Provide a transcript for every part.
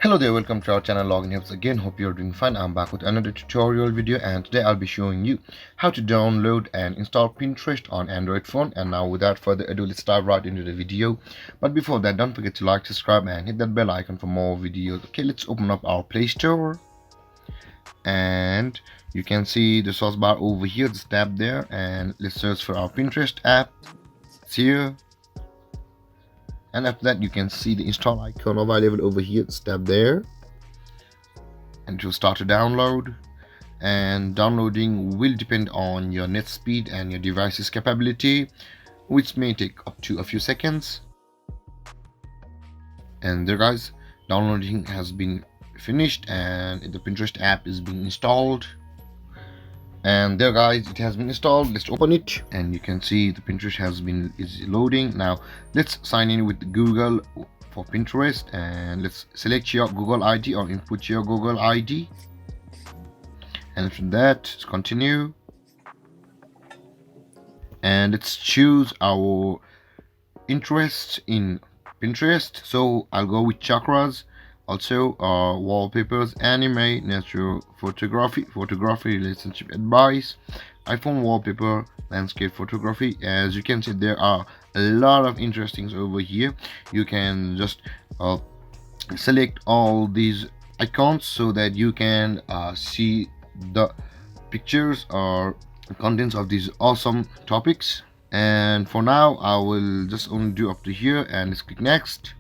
Hello there, welcome to our channel Login Helps again. Hope you're doing fine. I'm back with another tutorial video, and today I'll be showing you how to download and install Pinterest on Android phone. And now without further ado, let's dive right into the video. But before that, don't forget to like, subscribe and hit that bell icon for more videos. Okay, let's open up our Play Store, and you can see the source bar over here. Just tap there and let's search for our Pinterest app. It's here. And after that, you can see the install icon available over here. Just tap there and it will start to download. And downloading will depend on your net speed and your device's capability, which may take up to a few seconds. And there guys, downloading has been finished and the Pinterest app is being installed. And there guys, it has been installed. Let's open it and you can see the Pinterest is loading. Now let's sign in with Google for Pinterest, and let's select your Google ID or input your Google ID, and after that let's continue and let's choose our interest in Pinterest. So I'll go with chakras, also wallpapers, anime, natural photography, relationship advice, iPhone wallpaper, landscape photography. As you can see, there are a lot of interesting over here. You can just select all these icons so that you can see the pictures or contents of these awesome topics. And for now I will just only do up to here, and let's click next.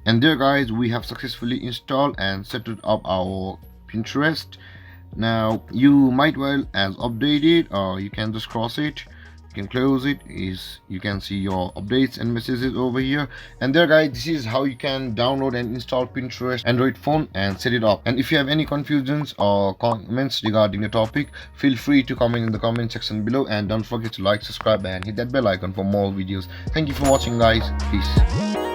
And there guys, we have successfully installed and set up our Pinterest. Now you might well as update it, or you can just cross it, you can close it. You can see your updates and messages over here. And there guys, this is how you can download and install Pinterest Android phone and set it up. And if you have any confusions or comments regarding the topic, feel free to comment in the comment section below, and don't forget to like, subscribe and hit that bell icon for more videos. Thank you for watching guys. Peace.